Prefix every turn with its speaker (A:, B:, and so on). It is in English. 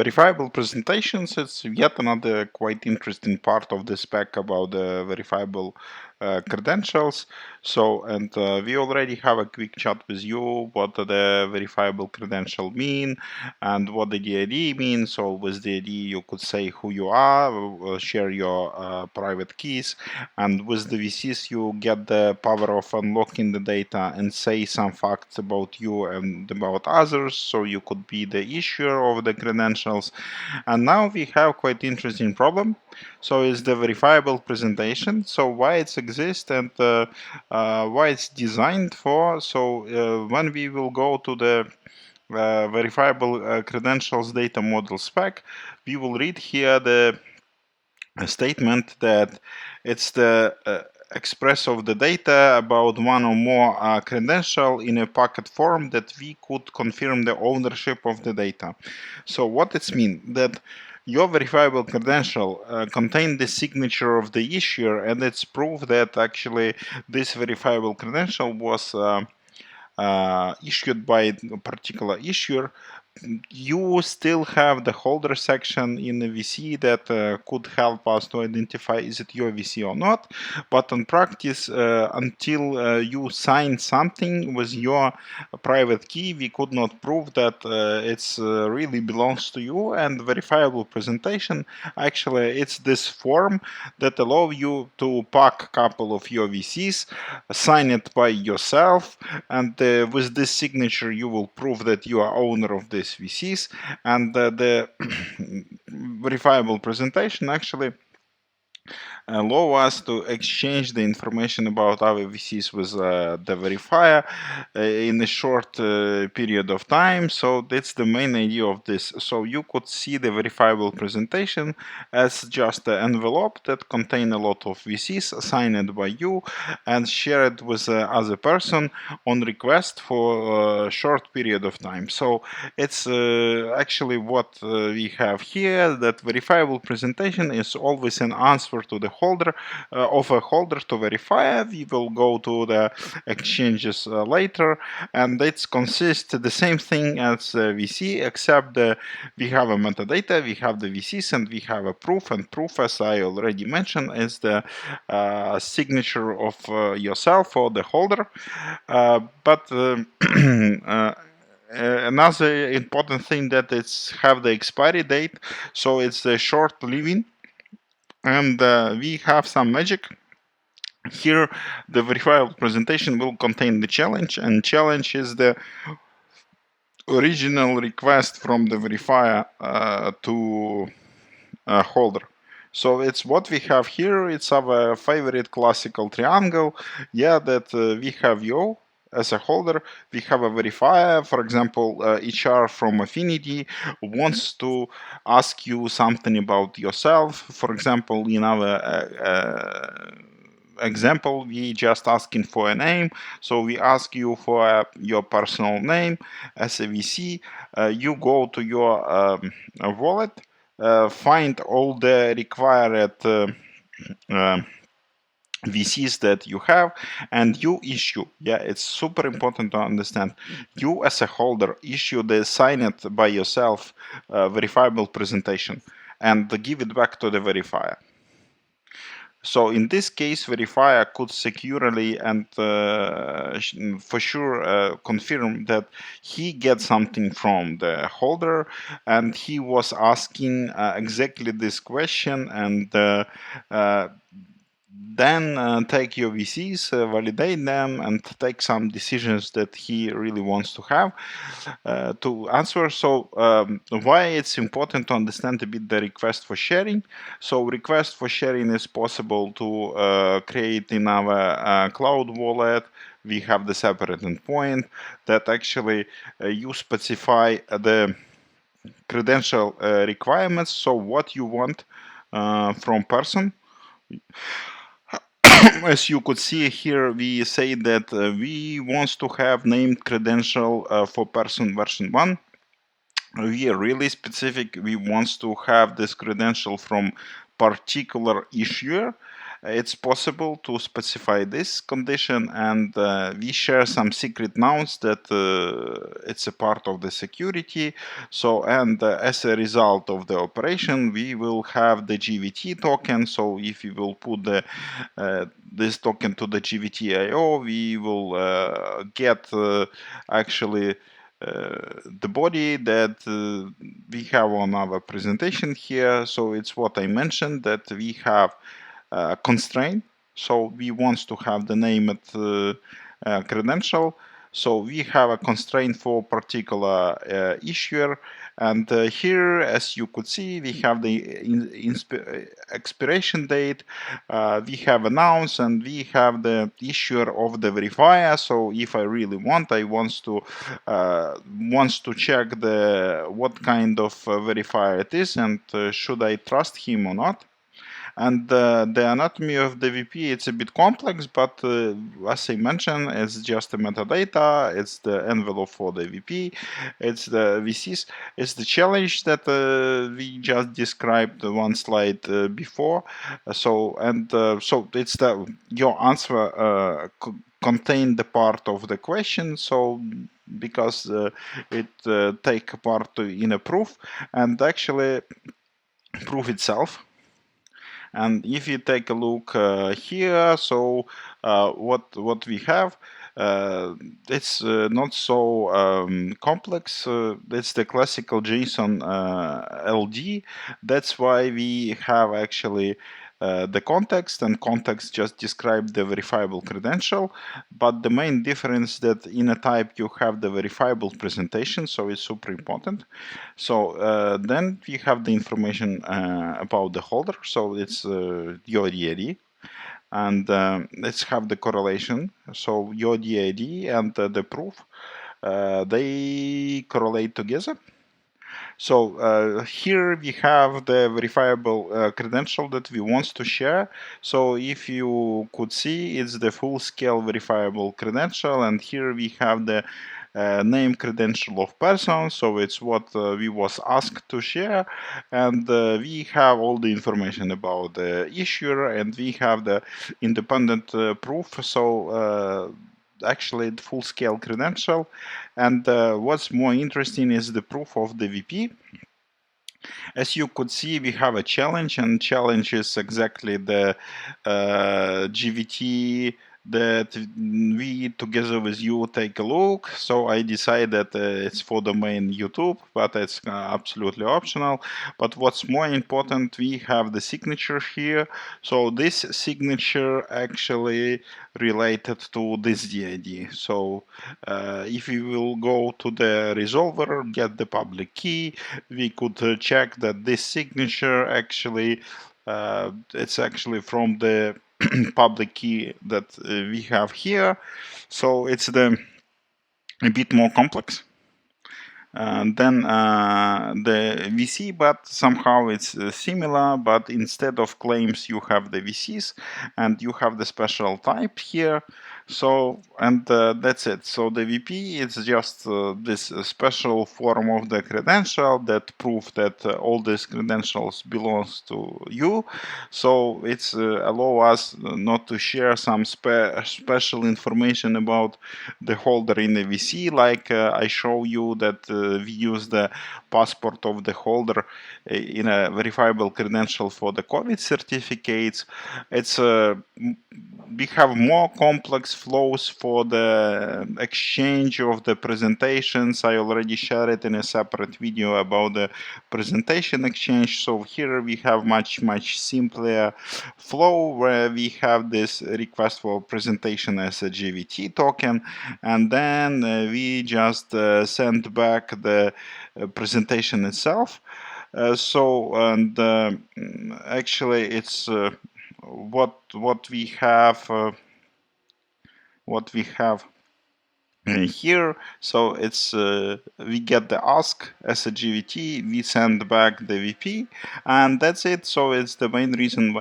A: Verifiable presentations, it's yet another quite interesting part of the spec about the verifiable credentials. So, and we already have a quick chat with you what the verifiable credential mean and what the DID means. So with the ID you could say who you are, share your private keys, and with the VCs you get the power of unlocking the data and say some facts about you and about others, so you could be the issuer of the credentials. And now we have quite interesting problem. So it's the verifiable presentation. So why it exists and why it's designed for. So when we will go to the verifiable credentials data model spec, we will read here the statement that it's the express of the data about one or more credential in a packet form that we could confirm the ownership of the data. So what it means that your verifiable credential contains the signature of the issuer, and it's proof that actually this verifiable credential was issued by a particular issuer. You still have the holder section in the VC that could help us to identify is it your VC or not. But in practice, until you sign something with your private key, we could not prove that it's really belongs to you. And verifiable presentation, actually, it's this form that allow you to pack a couple of your VCs, sign it by yourself, and with this signature you will prove that you are owner of this VCs, and the verifiable presentation actually allow us to exchange the information about our VCs with the verifier in a short period of time. So that's the main idea of this. So you could see the verifiable presentation as just an envelope that contain a lot of VCs signed by you and shared with other person on request for a short period of time. So it's actually what we have here, that verifiable presentation is always an answer to the holder of a holder to verifier. We will go to the exchanges later, and it consists the same thing as VC, except we have a metadata, we have the VCs, and we have a proof. And proof, as I already mentioned, is the signature of yourself or the holder. Another important thing that it's have the expiry date, so it's the short living, and we have some magic. Here the verifiable presentation will contain the challenge, and challenge is the original request from the verifier to holder. So it's what we have here. It's our favorite classical triangle. Yeah, that we have you as a holder, we have a verifier. For example, HR from Affinity wants to ask you something about yourself. For example, in our example, we just asking for a name, so we ask you for your personal name as a VC. You go to your wallet, find all the required VCs that you have, and you issue. Yeah, it's super important to understand. You as a holder issue the sign it by yourself verifiable presentation and give it back to the verifier. So in this case, verifier could securely and for sure confirm that he gets something from the holder, and he was asking exactly this question, and then take your VCs, validate them, and take some decisions that he really wants to have to answer. So why it's important to understand a bit the request for sharing. So request for sharing is possible to create in our cloud wallet. We have the separate endpoint that actually you specify the credential requirements. So what you want from person. As you could see here, we say that we want to have named credential for person version 1. We are really specific. We want to have this credential from particular issuer, it's possible to specify this condition, and we share some secret nouns that it's a part of the security. So, and as a result of the operation, we will have the GVT token. So if you will put the this token to the GVT.io, we will get actually the body that we have on our presentation here. So it's what I mentioned, that we have constraint. So we want to have the named credential. So we have a constraint for particular issuer, and here, as you could see, we have the expiration date, we have announced, and we have the issuer of the verifier. So if I really want, I wants to check the what kind of verifier it is, and should I trust him or not. And the anatomy of the VP, it's a bit complex, but as I mentioned, it's just a metadata, it's the envelope for the VP, it's the VCs, it's the challenge that we just described one slide before. So it's your answer contain the part of the question, so because it take part in a proof, and actually proof itself. And if you take a look here, so what we have, it's not so complex. It's the classical JSON LD. That's why we have actually the context, and context just describe the verifiable credential. But the main difference that in a type you have the verifiable presentation, so it's super important. So then we have the information about the holder, so it's your DID, and let's have the correlation. So your DID and the proof, they correlate together. So here we have the verifiable credential that we want to share. So if you could see, it's the full scale verifiable credential, and here we have the name credential of person, so it's what we was asked to share, and we have all the information about the issuer, and we have the independent proof. So actually the full scale credential, and what's more interesting is the proof of the VP. As you could see, we have a challenge, and challenge is exactly the GVT that we together with you take a look. So I decided it's for the main YouTube, but it's absolutely optional. But what's more important, we have the signature here. So this signature actually related to this DID. So if we will go to the resolver, get the public key, we could check that this signature actually it's actually from the public key that we have here. So it's a bit more complex than the VC, but somehow it's similar, but instead of claims you have the VCs, and you have the special type here. So, and that's it. So the VP is just this special form of the credential that prove that all these credentials belongs to you. So it's allow us not to share some special information about the holder in the VC, like I show you that we use the passport of the holder in a verifiable credential for the COVID certificates. It's we have more complex flows for the exchange of the presentations. I already shared it in a separate video about the presentation exchange. So here we have much simpler flow, where we have this request for presentation as a GVT token, and then we just send back the presentation itself. Actually it's what we have here. So it's we get the ask as a GVT, we send back the VP, and that's it. So it's the main reason why